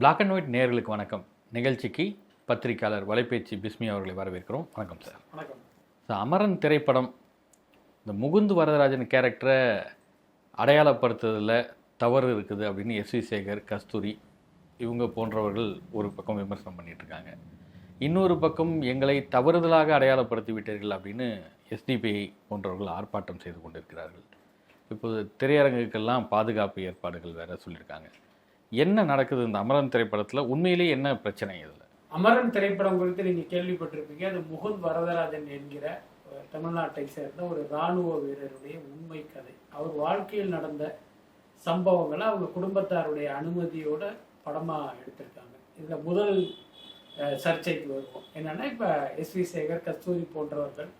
Black and white நேயர்களுக்கு வணக்கம். நிகழ்ச்சிக்கு பத்திரிகையாளர் வலைபேச்சு பிஸ்மி அவர்களை வரவேற்கிறோம். வணக்கம் சார். வணக்கம் சார். அமரன் திரைப்படம் இந்த முகுந்து வரதராஜன் கேரக்டரை அடையாளப்படுத்துறதுல தவறு இருக்குது அப்படின்னு எஸ்வி சேகர், கஸ்தூரி இவங்க போன்றவர்கள் ஒரு பக்கம் விமர்சனம் பண்ணிகிட்ருக்காங்க. இன்னொரு பக்கம் எங்களை தவறுதலாக அடையாளப்படுத்தி விட்டீர்கள் அப்படின்னு எஸ்டிபிஐ போன்றவர்கள் ஆர்ப்பாட்டம் செய்து கொண்டிருக்கிறார்கள். இப்போது திரையரங்குக்கெல்லாம் பாதுகாப்பு ஏற்பாடுகள் வேறு சொல்லியிருக்காங்க. என்ன நடக்குது இந்த அமரன் திரைப்படத்தில்? உண்மையிலேயே என்ன பிரச்சனை இதில்? அமரன் திரைப்படம் குறித்து நீங்கள் கேள்விப்பட்டிருப்பீங்க. அது முகுந்த் வரதராஜன் என்கிற தமிழ்நாட்டை சேர்ந்த ஒரு இராணுவ வீரருடைய உண்மை கதை. அவர் வாழ்க்கையில் நடந்த சம்பவங்களை அவங்க குடும்பத்தாருடைய அனுமதியோட படமாக எடுத்திருக்காங்க. இதில் முதல் சர்ச்சைக்கு வருவோம். என்னென்னா, இப்போ எஸ்வி சேகர், கஸ்தூரி போன்றவர்கள்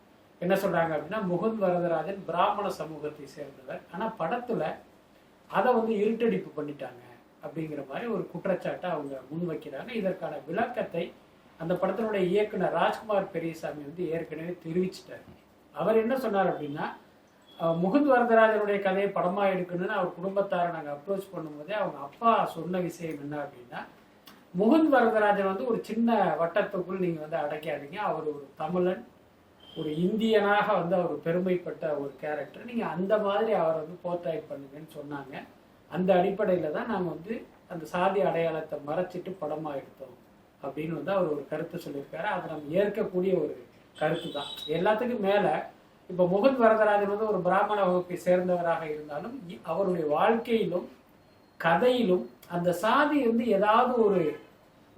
என்ன சொல்கிறாங்க அப்படின்னா, முகுந்த் வரதராஜன் பிராமண சமூகத்தை சேர்ந்தவர், ஆனால் படத்தில் அதை இருட்டடிப்பு பண்ணிட்டாங்க அப்படிங்கிற மாதிரி ஒரு குற்றச்சாட்டை அவங்க முன்வைக்கிறாங்க. இதற்கான விளக்கத்தை அந்த படத்தினுடைய இயக்குனர் ராஜ்குமார் பெரியசாமி ஏற்கனவே தெரிவிச்சிட்டார். அவர் என்ன சொன்னார் அப்படின்னா, முகுந்த் வரதராஜனுடைய கதையை படமாக எடுக்கணும்னு அவர் குடும்பத்தாரை நாங்கள் அப்ரோச் பண்ணும்போதே அவங்க அப்பா சொன்ன விஷயம் என்ன அப்படின்னா, முகுந்த் வரதராஜன் ஒரு சின்ன வட்டத்துக்குள் நீங்கள் அடைக்காதீங்க. அவர் ஒரு தமிழன், ஒரு இந்தியனாக அவர் பெருமைப்பட்ட ஒரு கேரக்டர். நீங்கள் அந்த மாதிரி அவரை போர்ட்ரேட் பண்ணுங்கன்னு சொன்னாங்க. அந்த அடிப்படையில் தான் நாங்கள் அந்த சாதி அடையாளத்தை மறைச்சிட்டு படமாக எடுத்தோம் அப்படின்னு அவர் ஒரு கருத்து சொல்லியிருக்காரு. அதை நம்ம ஏற்கக்கூடிய ஒரு கருத்து தான். எல்லாத்துக்கும் மேலே இப்போ முகுந்த் வரதராஜன் ஒரு பிராமண வகுப்பை சேர்ந்தவராக இருந்தாலும் அவருடைய வாழ்க்கையிலும் கதையிலும் அந்த சாதி ஏதாவது ஒரு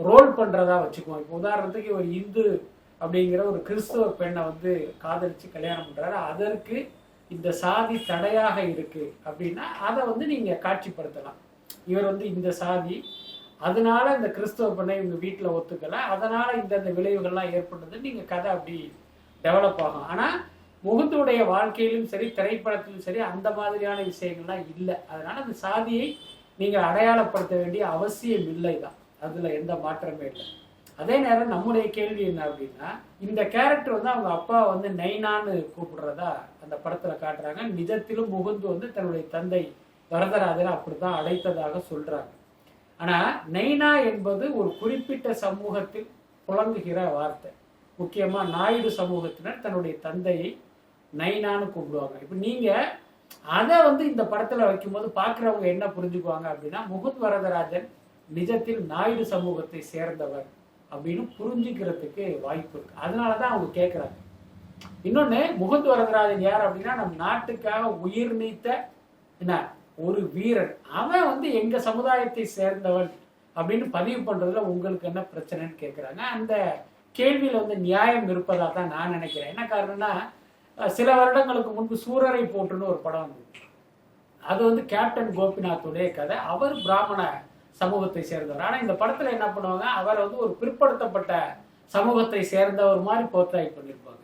ரோல் பண்ணுறதா வச்சுக்குவோம். இப்போ உதாரணத்துக்கு ஒரு இந்து அப்படிங்கிற ஒரு கிறிஸ்தவ பெண்ணை காதலிச்சு கல்யாணம் பண்ணுறாரு. அதற்கு இந்த சாதி தடையாக இருக்கு அப்படின்னா அதை நீங்க காட்சிப்படுத்தலாம். இவர் இந்த சாதி, அதனால இந்த கிறிஸ்தவ பெண்ணை இவங்க வீட்டில் ஒத்துக்கல, அதனால இந்த விளைவுகள்லாம் ஏற்படுது, நீங்க கதை அப்படி டெவலப் ஆகும். ஆனா முகுந்துடைய வாழ்க்கையிலும் சரி, திரைப்படத்திலும் சரி, அந்த மாதிரியான விஷயங்கள்லாம் இல்லை. அதனால அந்த சாதியை நீங்க அடையாளப்படுத்த வேண்டிய அவசியம் இல்லை தான். அதுல எந்த மாற்றமே இல்லை. அதே நேரம் நம்முடைய கேள்வி என்ன அப்படின்னா, இந்த கேரக்டர் அவங்க அப்பா நைனான்னு கூப்பிடுறதா அந்த படத்துல காட்டுறாங்க. நிஜத்திலும் முகுந்து தன்னுடைய தந்தை வரதராஜனை அப்படித்தான் அழைத்ததாக சொல்றாங்க. ஆனா நைனா என்பது ஒரு குறிப்பிட்ட சமூகத்தில் புழங்குகிற வார்த்தை. முக்கியமா நாயுடு சமூகத்தினர் தன்னுடைய தந்தையை நைனான்னு கூப்பிடுவாங்க. இப்ப நீங்க அதை இந்த படத்துல வைக்கும்போது பாக்குறவங்க என்ன புரிஞ்சுக்குவாங்க அப்படின்னா, முகுந்த் வரதராஜன் நிஜத்தில் நாயுடு சமூகத்தை சேர்ந்தவர் அப்படின்னு புரிஞ்சுக்கிறதுக்கு வாய்ப்பு இருக்கு. அதனாலதான் அவங்க கேட்கிறாங்க. இன்னொன்னு, முகுந்த் வரதராஜன் யார் அப்படின்னா, நம் நாட்டுக்காக உயிர் நீத்த என்ன ஒரு வீரன். அவன் எங்க சமுதாயத்தை சேர்ந்தவன் அப்படின்னு பதிவு பண்றதுல உங்களுக்கு என்ன பிரச்சனைன்னு கேட்கிறாங்க. அந்த கேள்வியில நியாயம் இருப்பதா தான் நான் நினைக்கிறேன். என்ன காரணம்னா, சில வருடங்களுக்கு முன்பு சூரரை போட்டுன்னு ஒரு படம் வந்தது. அது கேப்டன் கோபிநாத்துடைய கதை. அவர் பிராமண சமூகத்தை சேர்ந்தவர். ஆனா இந்த படத்துல என்ன பண்ணுவாங்க, அவர் ஒரு பிற்படுத்தப்பட்ட சமூகத்தை சேர்ந்தவர் மாதிரி போர்ட்ரேட் பண்ணிருப்பாங்க.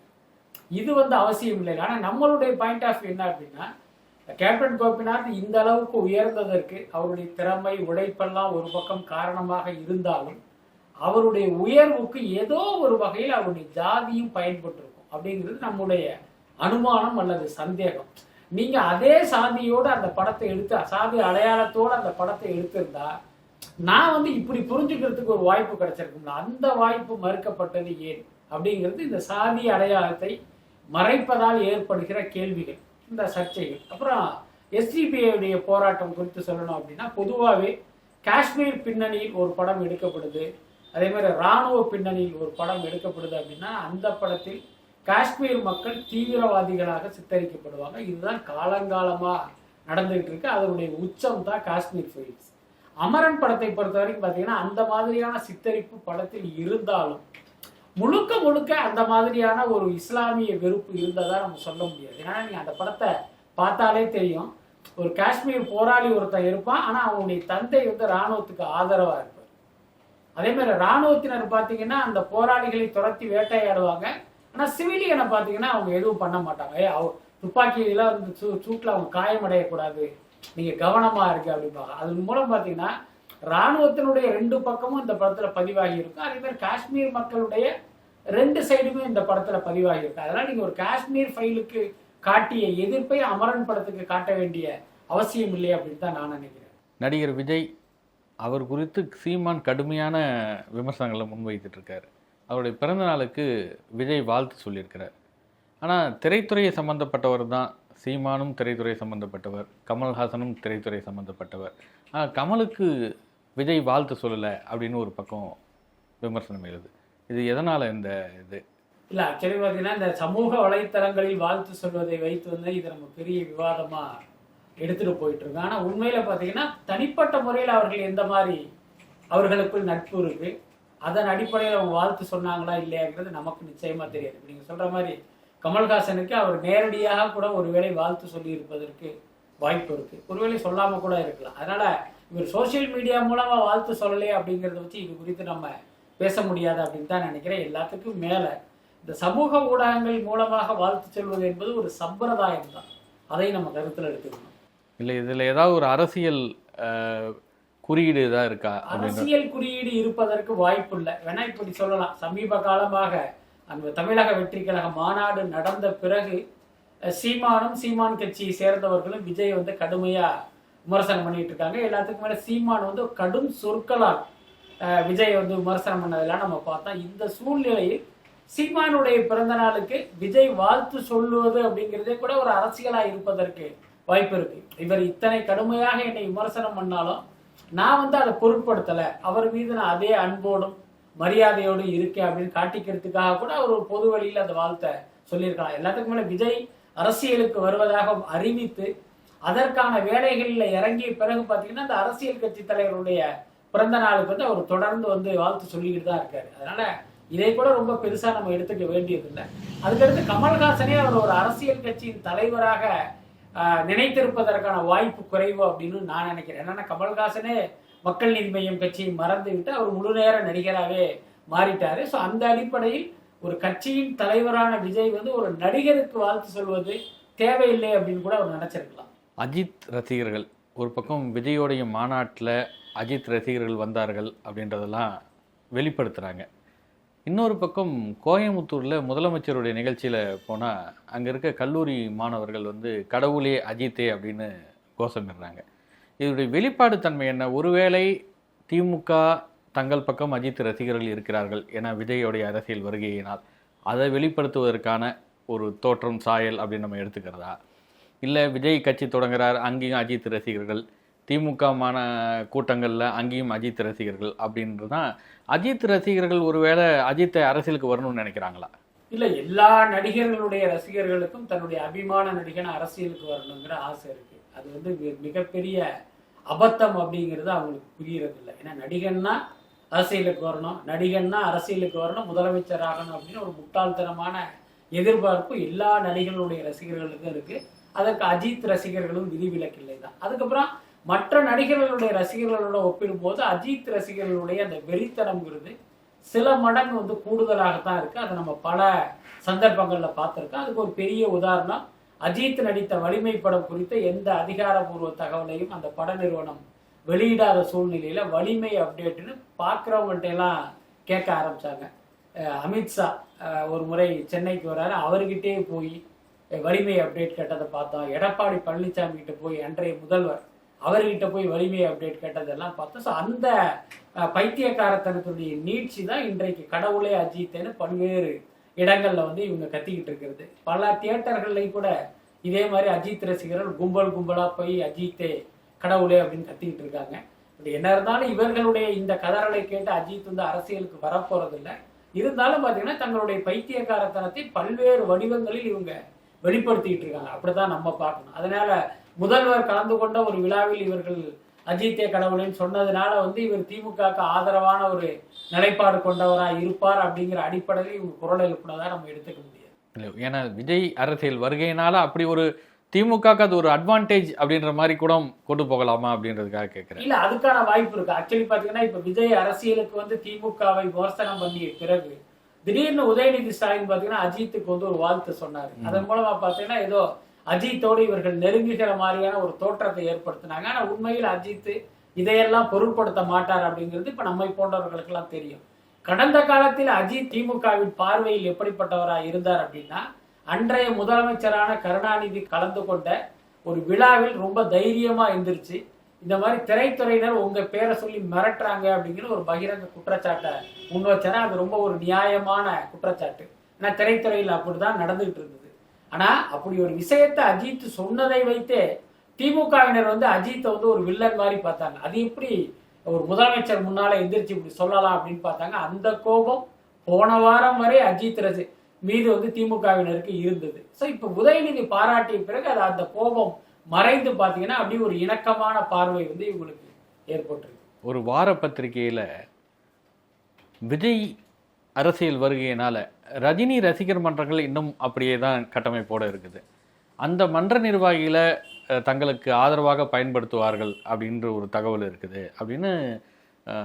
இது அவசியம் இல்லை. ஆனா நம்மளுடைய பாயிண்ட் ஆஃப் வியூ என்ன அப்படின்னா, கேப்டன் கோபிநாத் இந்த அளவுக்கு உயர்ந்ததற்கு அவருடைய திறமை, உழைப்பெல்லாம் ஒரு பக்கம் காரணமாக இருந்தாலும், அவருடைய உயர்வுக்கு ஏதோ ஒரு வகையில் அவருடைய ஜாதியும் பயன்பட்டிருக்கும் அப்படிங்கிறது நம்முடைய அனுமானம் அல்லது சந்தேகம். நீங்க அதே சாதியோட அந்த படத்தை எடுத்து, சாதி அடையாளத்தோட அந்த படத்தை எடுத்திருந்தா நான் இப்படி புரிஞ்சுக்கிறதுக்கு ஒரு வாய்ப்பு கிடைச்சிருக்கும்ல. அந்த வாய்ப்பு மறுக்கப்பட்டது ஏன் அப்படிங்கிறது இந்த சாதி அடையாளத்தை மறைப்பதால் ஏற்படுகிற கேள்விகள், இந்த சர்ச்சைகள். அப்புறம் எஸ்டிபிஐ போராட்டம் குறித்து சொல்லணும் அப்படின்னா, பொதுவாகவே காஷ்மீர் பின்னணியில் ஒரு படம் எடுக்கப்படுது, அதே மாதிரி இராணுவ பின்னணியில் ஒரு படம் எடுக்கப்படுது அப்படின்னா, அந்த படத்தில் காஷ்மீர் மக்கள் தீவிரவாதிகளாக சித்தரிக்கப்படுவாங்க. இதுதான் காலங்காலமா நடந்துகிட்டு இருக்கு. அதனுடைய உச்சம் தான் காஷ்மீர் ஃபைல்ஸ். அமரன் படத்தை பொறுத்த வரைக்கும் பார்த்தீங்கன்னா, அந்த மாதிரியான சித்தரிப்பு படத்தில் இருந்தாலும் முழுக்க முழுக்க அந்த மாதிரியான ஒரு இஸ்லாமிய வெறுப்பு இருந்ததா நம்ம சொல்ல முடியாது. ஏன்னா நீங்க அந்த படத்தை பார்த்தாலே தெரியும், ஒரு காஷ்மீர் போராளி ஒருத்தன் இருப்பான், ஆனா அவனுடைய தந்தை இராணுவத்துக்கு ஆதரவா இருப்பார். அதே மாதிரி இராணுவத்தினர் பார்த்தீங்கன்னா அந்த போராளிகளை துரத்தி வேட்டையாடுவாங்க, ஆனா சிவிலியனை பார்த்தீங்கன்னா அவங்க எதுவும் பண்ண மாட்டாங்க. துப்பாக்கியில சூட்ல அவங்க காயமடையக்கூடாது, நீங்க கவனமா இருக்கு அப்படிம்பாங்க. அதன் மூலம் பாத்தீங்கன்னா இராணுவத்தினுடைய ரெண்டு பக்கமும் இந்த படத்துல பதிவாகி இருக்கும். அதே மாதிரி காஷ்மீர் மக்களுடைய ரெண்டு சைடுமே இந்த படத்துல பதிவாகி இருக்கு. அதனால நீங்க ஒரு காஷ்மீர் ஃபைலுக்கு காட்டிய எதிர்ப்பை அமரன் படத்துக்கு காட்ட வேண்டிய அவசியம் இல்லை அப்படின்னு தான் நான் நினைக்கிறேன். நடிகர் விஜய் அவர் குறித்து சீமான் கடுமையான விமர்சனங்களை முன்வைத்துட்டு இருக்காரு. அவருடைய பிறந்த நாளுக்கு விஜய் வாழ்த்து சொல்லியிருக்கிறார். ஆனால் திரைத்துறையை சம்மந்தப்பட்டவர் தான் சீமானும் திரைத்துறை சம்மந்தப்பட்டவர், கமல்ஹாசனும் திரைத்துறை சம்மந்தப்பட்டவர். ஆனால் கமலுக்கு விஜய் வாழ்த்து சொல்லலை அப்படின்னு ஒரு பக்கம் விமர்சனம் எழுது. இது எதனால் இந்த இது? இல்லை, ஆக்சுவலி பார்த்தீங்கன்னா இந்த சமூக வலைத்தளங்களில் வாழ்த்து சொல்வதை வைத்து வந்து இதை நம்ம பெரிய விவாதமாக எடுத்துகிட்டு போயிட்டு இருக்கோம். ஆனால் உண்மையில் பார்த்தீங்கன்னா தனிப்பட்ட முறையில் அவர்கள் எந்த மாதிரி அவர்களுக்குள் நட்பு இருக்குது, அதன் அடிப்படையில் அவங்க வாழ்த்து சொன்னாங்களா இல்லையாங்கிறது நமக்கு நிச்சயமாக தெரியாது. இப்போ நீங்கள் சொல்கிற மாதிரி கமல்ஹாசனுக்கு அவர் நேரடியாக கூட ஒருவேளை வாழ்த்து சொல்லி இருப்பதற்கு வாய்ப்பு இருக்குது, ஒருவேளை சொல்லாமல் கூட இருக்கலாம். அதனால் இவர் சோசியல் மீடியா மூலமாக வாழ்த்து சொல்லலை அப்படிங்கிறத வச்சு இது குறித்து நம்ம பேச முடியாது அப்படின்னு தான் நினைக்கிறேன். எல்லாத்துக்கும் மேலே இந்த சமூக ஊடகங்கள் மூலமாக வாழ்த்து சொல்வது என்பது ஒரு சம்பிரதாயம் தான், அதை நம்ம கருத்தில் எடுத்துக்கணும். இல்லை, இதில் ஏதாவது ஒரு அரசியல் குறியீடு தான் இருக்கா? அரசியல் குறியீடு இருப்பதற்கு வாய்ப்பு இல்லை. வேணா இப்படி சொல்லலாம், சமீப காலமாக அந்த தமிழக வெற்றி கழக மாநாடு நடந்த பிறகு சீமானும் சீமான் கட்சியை சேர்ந்தவர்களும் விஜய் வந்து கடுமையா விமர்சனம் பண்ணிட்டு இருக்காங்க. எல்லாத்துக்கும் மேல சீமான் வந்து கடும் சொற்களால் விஜய் வந்து விமர்சனம் பண்ணதெல்லாம் நம்ம பார்த்தோம். இந்த சூழ்நிலையில் சீமானுடைய பிறந்த நாளுக்கு விஜய் வாழ்த்து சொல்லுவது அப்படிங்கிறதே கூட ஒரு அரசியலா இருப்பதற்கு வாய்ப்பு இருக்கு. இவர் இத்தனை கடுமையாக என்னை விமர்சனம் பண்ணாலும் நான் வந்து அதை பொருட்படுத்தல, அவர் மீது நான் அதே அன்போடும் மரியாதையோடும் இருக்கேன் அப்படின்னு காட்டிக்கிறதுக்காக கூட அவர் ஒரு பொது வழியில் அந்த வாழ்த்தை சொல்லியிருக்கலாம். எல்லாத்துக்கும் மேல விஜய் அரசியலுக்கு வருவதாக அறிவித்து அதற்கான வேலைகளில் இறங்கிய பிறகு பார்த்தீங்கன்னா அந்த அரசியல் கட்சி தலைவருடைய பிறந்த நாளுக்கு வந்து அவர் தொடர்ந்து வந்து வாழ்த்து சொல்லிக்கிட்டு தான் இருக்காரு. அதனால இதை கூட ரொம்ப பெருசா நம்ம எடுத்துக்க வேண்டியதில்லை. அதுக்கடுத்து கமல்ஹாசனே அவர் ஒரு அரசியல் கட்சியின் தலைவராக நினைத்திருப்பதற்கான வாய்ப்பு குறைவு அப்படின்னு நான் நினைக்கிறேன். என்னன்னா கமல்ஹாசனே மக்கள் நீதி மய்யம் கட்சியை மறந்து விட்டு அவர் முழு நேர நடிகராகவே மாறிட்டாரு. ஸோ அந்த அடிப்படையில் ஒரு கட்சியின் தலைவரான விஜய் வந்து ஒரு நடிகருக்கு வாழ்த்து சொல்வது தேவையில்லை அப்படின்னு கூட அவர் நினைச்சிருக்கலாம். அஜித் ரசிகர்கள் ஒரு பக்கம் விஜயோடைய மாநாட்டில் அஜித் ரசிகர்கள் வந்தார்கள் அப்படின்றதெல்லாம் வெளிப்படுத்துகிறாங்க. இன்னொரு பக்கம் கோயம்புத்தூரில் முதலமைச்சருடைய நிகழ்ச்சியில் போனால் அங்கே இருக்க கல்லூரி மாணவர்கள் வந்து கடவுளே அஜித்தே அப்படின்னு கோஷமிடுறாங்க. இதனுடைய வெளிப்பாடு தன்மை என்ன? ஒருவேளை திமுக தங்கள் பக்கம் அஜித் ரசிகர்கள் இருக்கிறார்கள் என விஜயோடைய அரசியல் வருகையினால் அதை வெளிப்படுத்துவதற்கான ஒரு தோற்றம் சாயல் அப்படின்னு நம்ம எடுத்துக்கிறதா? இல்லை விஜய் கட்சி தொடங்குறார், அங்கேயும் அஜித் ரசிகர்கள், திமுக கூட்டங்களில் அங்கேயும் அஜித் ரசிகர்கள் அப்படின்றதான். அஜித் ரசிகர்கள் ஒருவேளை அஜித்தை அரசியலுக்கு வரணும்னு நினைக்கிறாங்களா? இல்லை, எல்லா நடிகர்களுடைய ரசிகர்களுக்கும் தன்னுடைய அபிமான நடிகன் அரசியலுக்கு வரணுங்கிற ஆசை இருக்கு. அது வந்து மிகப்பெரிய அபத்தம் அப்படிங்கிறது அவங்களுக்கு புரியறது இல்லை. ஏன்னா நடிகன்னா அரசியலுக்கு வரணும், நடிகன்னா அரசியலுக்கு வரணும், முதலமைச்சர் ஆகணும் அப்படின்னு ஒரு முட்டாள்தனமான எதிர்பார்ப்பு எல்லா நடிகர்களுடைய ரசிகர்களுக்கும் இருக்கு. அதற்கு அஜித் ரசிகர்களும் விதிவிலக்கில்லை தான். அதுக்கப்புறம் மற்ற நடிகர்களுடைய ரசிகர்களோட ஒப்பிடும்போது அஜித் ரசிகர்களுடைய அந்த வெறித்தனம்ங்கிறது சில மடங்கு வந்து கூடுதலாகத்தான் இருக்கு. அதை நம்ம பல சந்தர்ப்பங்கள்ல பார்த்துருக்கோம். அதுக்கு ஒரு பெரிய உதாரணம், அஜித் நடித்த வலிமை படம் குறித்த எந்த அதிகாரப்பூர்வ தகவலையும் அந்த பட நிறுவனம் வெளியிடாத சூழ்நிலையில வலிமை அப்டேட்னு பார்க்குறவங்கள்ட்ட எல்லாம் கேட்க ஆரம்பிச்சாங்க. அமித்ஷா ஒரு முறை சென்னைக்கு வர்றாரு, அவர்கிட்டே போய் வலிமை அப்டேட் கேட்டதை பார்த்தோம். எடப்பாடி பழனிசாமி கிட்ட போய் அன்றைய முதல்வர் அவர்கிட்ட போய் வலிமை அப்டேட் கேட்டதெல்லாம் பார்த்தோம். ஸோ அந்த பைத்தியக்காரத்தனத்துடைய நீட்சி தான் இன்றைக்கு கடவுளே அஜித்தேன்னு பல்வேறு இடங்கள்ல வந்து இவங்க கத்திக்கிட்டு இருக்கிறது. பல தியேட்டர்கள்லையும் கூட இதே மாதிரி அஜித் ரசிகர்கள் கும்பல் கும்பலா போய் அஜித்தே கடவுளே அப்படின்னு கத்திக்கிட்டு இருக்காங்க. என்ன இருந்தாலும் இவர்களுடைய இந்த கதறலை கேட்டு அஜித் வந்து அரசியலுக்கு வரப்போறது இல்லை. இருந்தாலும் பார்த்தீங்கன்னா தங்களுடைய பைத்தியக்காரத்தனத்தை பல்வேறு வடிவங்களில் இவங்க வெளிப்படுத்திட்டு இருக்காங்க. அப்படிதான் நம்ம பார்க்கணும். அதனால முதல்வர் கலந்து கொண்ட ஒரு விழாவில் இவர்கள் அஜித்தே கடவுளேன்னு சொன்னதுனால வந்து இவர் திமுகவுக்கு ஆதரவான ஒரு நிலைப்பாடு கொண்டவரா இருப்பார் அப்படிங்கிற அடிப்படையில் இவங்க குரல் எழுப்பினதா நம்ம எடுத்துக்க முடியாது. ஏன்னா விஜய் அரசியல் வருகையினால அப்படி ஒரு திமுக அது ஒரு அட்வான்டேஜ் அப்படின்ற மாதிரி கூட கொண்டு போகலாமா அப்படின்றதுக்காக கேட்கிறேன். இல்ல, அதுக்கான வாய்ப்பு இருக்கு. ஆக்சுவலி பாத்தீங்கன்னா இப்ப விஜய் அரசியலுக்கு வந்து திமுகவை விமர்சனம் பண்ணிய பிறகு திடீர்னு உதயநிதி ஸ்டாலின் பாத்தீங்கன்னா அஜித்துக்கு வந்து ஒரு வாழ்த்து சொன்னாரு. அதன் மூலமா பாத்தீங்கன்னா ஏதோ அஜித்தோடு இவர்கள் நெருங்குகிற மாதிரியான ஒரு தோற்றத்தை ஏற்படுத்தினாங்க. ஆனா உண்மையில் அஜித் இதையெல்லாம் பொருட்படுத்த மாட்டார் அப்படிங்கிறது இப்ப நம்மை போன்றவர்களுக்கு எல்லாம் தெரியும். கடந்த காலத்தில் அஜித் திமுகவின் பார்வையில் எப்படிப்பட்டவராக இருந்தார் அப்படின்னா, அன்றைய முதலமைச்சரான கருணாநிதி கலந்து கொண்ட ஒரு விழாவில் ரொம்ப தைரியமா எந்திரிச்சு இந்த மாதிரி திரைத்துறையினர் உங்க பேரை சொல்லி மிரட்டுறாங்க அப்படிங்கிற ஒரு பகிரங்க குற்றச்சாட்டை முன் வச்சாரு. அது ரொம்ப ஒரு நியாயமான குற்றச்சாட்டு. ஏன்னா திரைத்துறையில் அப்படிதான் நடந்துகிட்டு இருந்தது. ஆனா அப்படி ஒரு விஷயத்தை அஜித் சொன்னதை வைத்தே திமுகவினர் வந்து அஜித்தை வந்து ஒரு வில்லன் மாதிரி பார்த்தாங்க. அது எப்படி ஒரு முதலமைச்சர் முன்னால எந்திரிச்சு இப்படி சொல்லலாம் அப்படின்னு பார்த்தாங்க. அந்த கோபம் போன வாரம் வரை அஜித் மீது வந்து திமுகவினருக்கு இருந்தது. ஸோ இப்ப உதயநிதி பாராட்டிய பிறகு அது அந்த கோபம் மறைந்து பாத்தீங்கன்னா அப்படி ஒரு இணக்கமான பார்வை வந்து இவங்களுக்கு ஏற்பட்டிருக்கு. ஒரு வார பத்திரிகையில விஜய் அரசியல் வருகையினால ரஜினி ரசிகர் மன்றங்கள் இன்னும் அப்படியே தான் கட்டமைப்போட இருக்குது. அந்த மன்ற நிர்வாகிகளை தங்களுக்கு ஆதரவாக பயன்படுத்துவார்கள் அப்படின்ற ஒரு தகவல் இருக்குது அப்படின்னு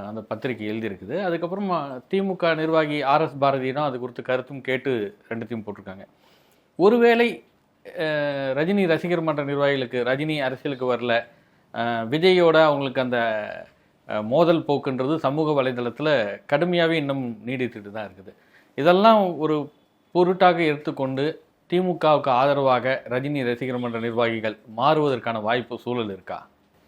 அந்த பத்திரிகை எழுதியிருக்குது. அதுக்கப்புறம் திமுக நிர்வாகி RS பாரதியிடம் அது குறித்து கருத்தும் கேட்டு ரெண்டுத்தையும் போட்டிருக்காங்க. ஒருவேளை ரஜினி ரசிகர் மன்ற நிர்வாகிகளுக்கு ரஜினி அரசியலுக்கு வரல, விஜயோட அவங்களுக்கு அந்த மோதல் போக்குன்றது சமூக வலைதளத்தில் கடுமையாகவே இன்னும் நீடித்துட்டு தான் இருக்குது. இதெல்லாம் ஒரு பொருட்டாக எடுத்துக்கொண்டு திமுகவுக்கு ஆதரவாக ரஜினி ரசிகர் மன்ற நிர்வாகிகள் மாறுவதற்கான வாய்ப்பு சூழல் இருக்கா?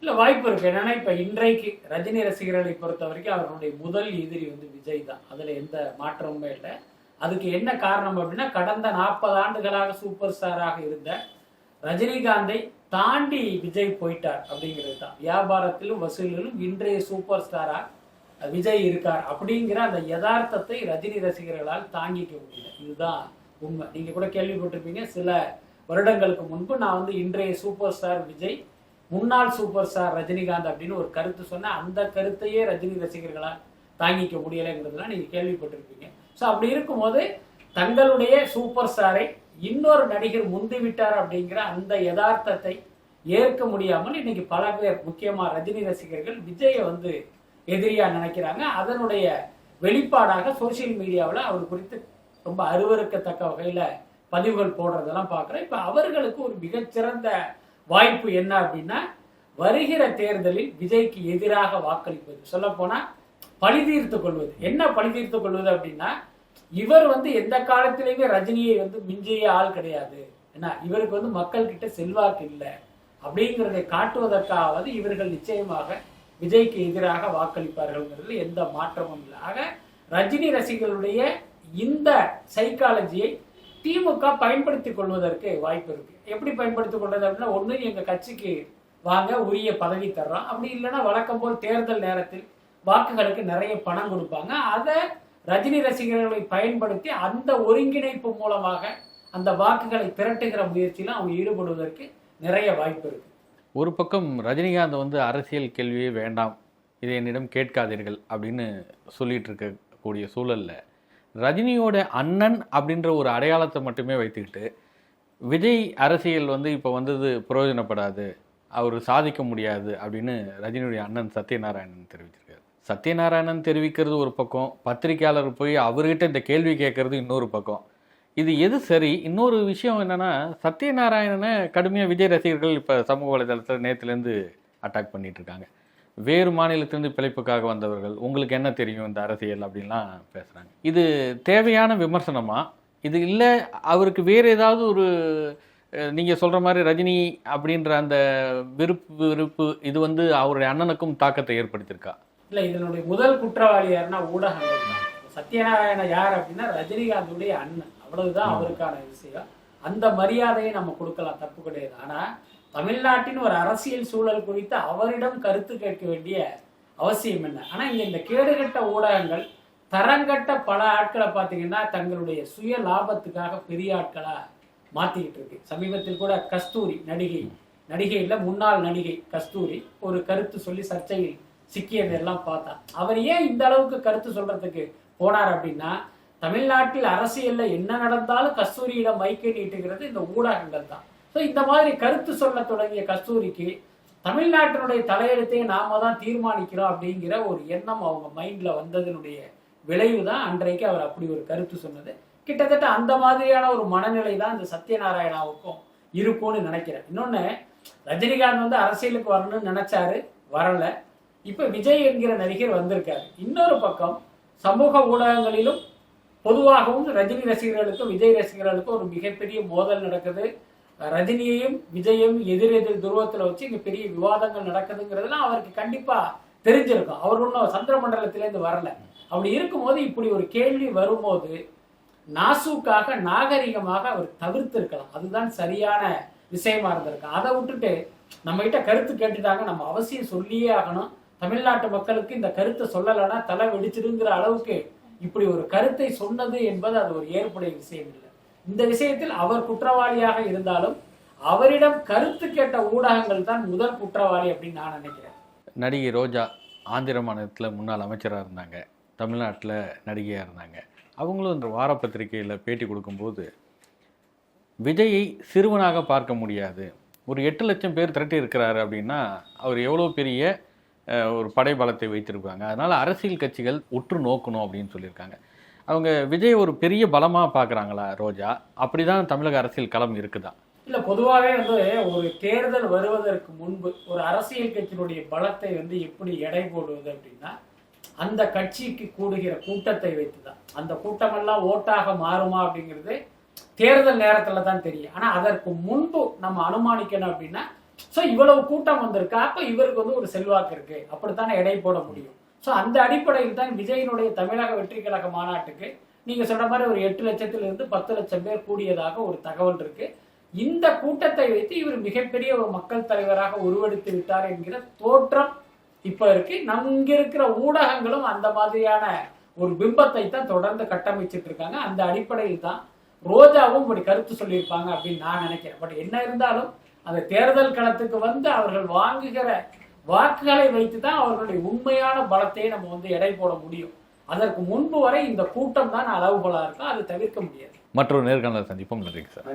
இல்ல, வாய்ப்பு இருக்கு. என்னன்னா இப்ப இன்றைக்கு ரஜினி ரசிகர்களை பொறுத்த வரைக்கும் அவர்களுடைய முதல் எதிரி வந்து விஜய் தான். அதுல எந்த மாற்றமுமே இல்லை. அதுக்கு என்ன காரணம் அப்படின்னா கடந்த 40 ஆண்டுகளாக சூப்பர் ஸ்டாராக இருந்த ரஜினிகாந்தை தாண்டி விஜய் போயிட்டார் அப்படிங்கிறது தான். வியாபாரத்திலும் வசூலிலும் இன்றைய சூப்பர் ஸ்டாரா விஜய் இருக்கார் அப்படிங்கிற அந்த யதார்த்தத்தை ரஜினி ரசிகர்களால் தாங்கிக்க முடியல. இதுதான் உண்மை. நீங்க கூட கேள்விப்பட்டிருப்பீங்க, சில வருடங்களுக்கு முன்பு நான் வந்து இன்றைய சூப்பர் ஸ்டார் விஜய், முன்னாள் சூப்பர் ஸ்டார் ரஜினிகாந்த் அப்படின்னு ஒரு கருத்து சொன்ன அந்த கருத்தையே ரஜினி ரசிகர்களால் தாங்கிக்க முடியலைங்கிறதுலாம் நீங்க கேள்விப்பட்டிருப்பீங்க. ஸோ அப்படி இருக்கும்போது தங்களுடைய சூப்பர் ஸ்டாரை இன்னொரு நடிகர் முந்திவிட்டார் அப்படிங்கிற அந்த யதார்த்தத்தை ஏற்க முடியாமல் இன்னைக்கு பல பேர், முக்கியமா ரஜினி ரசிகர்கள் விஜயை வந்து எதிரியா நினைக்கிறாங்க. அதனுடைய வெளிப்பாடாக சோசியல் மீடியாவில் அவர் குறித்து ரொம்ப அருவருக்கத்தக்க வகையில பதிவுகள் போடுறதெல்லாம் பார்க்குறேன். இப்ப அவர்களுக்கு ஒரு மிகச்சிறந்த வாய்ப்பு என்ன அப்படின்னா வருகிற தேர்தலில் விஜய்க்கு எதிராக வாக்களிப்பது, சொல்ல போனா பழி தீர்த்துக் கொள்வது. என்ன பழி தீர்த்துக் கொள்வது அப்படின்னா இவர் வந்து எந்த காலத்திலேயுமே ரஜினியை வந்து மிஞ்சிய ஆள் கிடையாது, ஏன்னா இவருக்கு வந்து மக்கள் கிட்ட செல்வாக்கு இல்லை அப்படிங்கிறதை காட்டுவதற்காவது இவர்கள் நிச்சயமாக விஜய்க்கு எதிராக வாக்களிப்பார்கள் எந்த மாற்றமும் இல்லை. ஆக ரஜினி ரசிகர்களுடைய இந்த சைக்காலஜியை திமுக பயன்படுத்திக் கொள்வதற்கு வாய்ப்பு இருக்கு. எப்படி பயன்படுத்திக் கொள்வது அப்படின்னா, ஒண்ணு எங்க கட்சிக்கு வாங்க உரிய பதவி தர்றோம், அப்படி இல்லைன்னா வழக்கம் போல் தேர்தல் நேரத்தில் வாக்குகளுக்கு நிறைய பணம் கொடுப்பாங்க. அதை ரஜினி ரசிகர்களை பயன்படுத்தி அந்த ஒருங்கிணைப்பு மூலமாக அந்த வாக்குகளை திரட்டுகிற முயற்சியில அவங்க ஈடுபடுவதற்கு நிறைய வாய்ப்பு இருக்கு. ஒரு பக்கம் ரஜினிகாந்த் வந்து அரசியல் கேள்வியே வேண்டாம், இதை என்னிடம் கேட்காதீர்கள் அப்படின்னு சொல்லிட்டு இருக்கக்கூடிய சூழல்ல ரஜினியோட அண்ணன் அப்படின்ற ஒரு அடையாளத்தை மட்டுமே வைத்துக்கிட்டு விஜய் அரசியல் வந்து இப்போ வந்தது பிரயோஜனப்படாது, அவர் சாதிக்க முடியாது அப்படின்னு ரஜினியுடைய அண்ணன் சத்யநாராயணன் தெரிவிச்சிருக்காரு. சத்யநாராயணன் தெரிவிக்கிறது ஒரு பக்கம், பத்திரிகையாளர் போய் அவர்கிட்ட இந்த கேள்வி கேட்கறது இன்னொரு பக்கம். இது எது சரி? இன்னொரு விஷயம் என்னன்னா, சத்யநாராயணனை கடுமையாக விஜய் ரசிகர்கள் இப்போ சமூக வலைதளத்தில் நேற்றுலேருந்து அட்டாக் பண்ணிட்டு இருக்காங்க. வேறு மாநிலத்திலிருந்து பிழைப்புக்காக வந்தவர்கள், உங்களுக்கு என்ன தெரியும் இந்த அரசியல் அப்படின்லாம் பேசுகிறாங்க. இது தேவையான விமர்சனமா? இது இல்லை அவருக்கு வேறு ஏதாவது ஒரு நீங்கள் சொல்கிற மாதிரி ரஜினி அப்படின்ற அந்த விருப்பு இது வந்து அவருடைய அண்ணனுக்கும் தாக்கத்தை ஏற்படுத்தியிருக்கா? இல்லை, இதனுடைய முதல் குற்றவாளி யாருன்னா ஊடகங்கள் தான். சத்யநாராயண யார் அப்படின்னா ரஜினிகாந்துடைய அண்ணன், அவ்வளவுதான் அவருக்கான விஷயம். அந்த மரியாதையை நம்ம கொடுக்கலாம், தப்பு கிடையாது. ஆனா தமிழ்நாட்டின் ஒரு அரசியல் சூழல் குறித்து அவரிடம் கருத்து கேட்க வேண்டிய அவசியம் என்ன? ஆனா இங்க இந்த கேடுகட்ட ஊடகங்கள் தரங்கட்ட பல ஆட்களை பார்த்தீங்கன்னா தங்களுடைய சுய லாபத்துக்காக பெரிய ஆட்களா மாத்திக்கிட்டு இருக்கு. சமீபத்தில் கூட கஸ்தூரி நடிகை இல்ல முன்னாள் நடிகை கஸ்தூரி ஒரு கருத்து சொல்லி சர்ச்சையில் சிக்கியதெல்லாம் பார்த்தா. அவர் ஏன் இந்த அளவுக்கு கருத்து சொல்றதுக்கு போனார் அப்படின்னா, தமிழ்நாட்டில் அரசியல்ல என்ன நடந்தாலும் கஸ்தூரியிடம் மைக்கை நீட்டுகிறது இந்த ஊடகங்கள் தான். ஸோ இந்த மாதிரி கருத்து சொல்ல தொடங்கிய கஸ்தூரிக்கு தமிழ்நாட்டினுடைய தலையெழுத்தையே நாம தான் தீர்மானிக்கிறோம் அப்படிங்கிற ஒரு எண்ணம் அவங்க மைண்ட்ல வந்ததனுடைய விளைவு தான் அன்றைக்கு அவர் அப்படி ஒரு கருத்து சொன்னது. கிட்டத்தட்ட அந்த மாதிரியான ஒரு மனநிலை தான் இந்த சத்யநாராயணாவுக்கும் இருக்கும்னு நினைக்கிறேன். இன்னொன்னு, ரஜினிகாந்த் வந்து அரசியலுக்கு வரணும்னு நினைச்சாரு, வரல. இப்ப விஜய் என்கிற நடிகர் வந்திருக்காரு. இன்னொரு பக்கம் சமூக ஊடகங்களிலும் பொதுவாகவும் ரஜினி ரசிகர்களுக்கும் விஜய் ரசிகர்களுக்கும் ஒரு மிகப்பெரிய மோதல் நடக்குது. ரஜினியையும் விஜயும் எதிர் துருவத்துல வச்சு இங்க பெரிய விவாதங்கள் நடக்குதுங்கிறதுலாம் அவருக்கு கண்டிப்பா தெரிஞ்சிருக்கும். அவர் ஒன்றும் சந்திர மண்டலத்திலேருந்து வரல. அப்படி இருக்கும்போது இப்படி ஒரு கேள்வி வரும்போது நாசூக்காக நாகரிகமாக அவர் தவிர்த்து இருக்கலாம். அதுதான் சரியான விஷயமா இருந்திருக்கு. அதை விட்டுட்டு நம்ம கிட்ட கருத்து கேட்டுட்டாங்க, நம்ம அவசியம் சொல்லியே ஆகணும், தமிழ்நாட்டு மக்களுக்கு இந்த கருத்தை சொல்லலைன்னா தலை வெடிச்சிருங்கிற அளவுக்கு இப்படி ஒரு கருத்தை சொன்னது என்பது அது ஒரு ஏற்புடைய விஷயம் இல்லை. இந்த விஷயத்தில் அவர் குற்றவாளியாக இருந்தாலும் அவரிடம் கருத்து கேட்ட ஊடகங்கள் தான் முதல் குற்றவாளி அப்படின்னு நான் நினைக்கிறேன். நடிகை ரோஜா ஆந்திர மாநிலத்தில் முன்னாள் அமைச்சராக இருந்தாங்க, தமிழ்நாட்டில் நடிகையாக இருந்தாங்க. அவங்களும் இந்த வார பத்திரிகையில் பேட்டி கொடுக்கும்போது விஜயை சிறுவனாக பார்க்க முடியாது, ஒரு 8 லட்சம் பேர் திரட்டி இருக்கிறாரு அப்படின்னா அவர் எவ்வளோ பெரிய ஒரு படைபலத்தை வைத்திருப்பாங்க, அதனால் அரசியல் கட்சிகள் உற்று நோக்கணும் அப்படின்னு சொல்லியிருக்காங்க. அவங்க விஜய் ஒரு பெரிய பலமாக பார்க்குறாங்களா ரோஜா? அப்படிதான் தமிழக அரசியல் களம் இருக்குதா? இல்லை, பொதுவாகவே ஒரு தேர்தல் வருவதற்கு முன்பு ஒரு அரசியல் கட்சியினுடைய பலத்தை எப்படி எடை போடுவது அப்படின்னா அந்த கட்சிக்கு கூடுகிற கூட்டத்தை வைத்துதான். அந்த கூட்டமெல்லாம் ஓட்டாக மாறுமா அப்படிங்கிறது தேர்தல் நேரத்துல தான் தெரியும். ஆனா அதற்கு முன்பு நம்ம அனுமானிக்கணும் அப்படின்னா இவ்வளவு கூட்டம் வந்திருக்கா, அப்ப இவருக்கு ஒரு செல்வாக்கு இருக்கு, அப்படித்தானே எடை போட முடியும். அந்த அடிப்படையில் தான் விஜயினுடைய தமிழக வெற்றி கழக மாநாட்டுக்கு நீங்க சொல்ற மாதிரி ஒரு 8 லட்சத்திலிருந்து 10 லட்சம் பேர் கூடியதாக ஒரு தகவல் இருக்கு. இந்த கூட்டத்தை வைத்து இவர் மிகப்பெரிய ஒரு மக்கள் தலைவராக உருவெடுத்து விட்டார் என்கிற தோற்றம் இப்ப இருக்கு. இங்க இருக்கிற ஊடகங்களும் அந்த மாதிரியான ஒரு பிம்பத்தை தான் தொடர்ந்து கட்டமைச்சிட்டு இருக்காங்க. அந்த அடிப்படையில் தான் ரோஜாவும் இப்படி கருத்து சொல்லியிருப்பாங்க அப்படின்னு நான் நினைக்கிறேன். பட் என்ன இருந்தாலும் அந்த தேர்தல் களத்துக்கு அவர்கள் வாங்குகிற வாக்குகளை வைத்துதான் அவர்களுடைய உண்மையான பலத்தை நம்ம எடை போட முடியும். அதற்கு முன்பு வரை இந்த கூட்டம் தான் அளவுகோலா இருக்கும், அதை தவிர்க்க முடியாது. மற்றொரு நேர்காணல் சந்திப்போம். நன்றி சார்.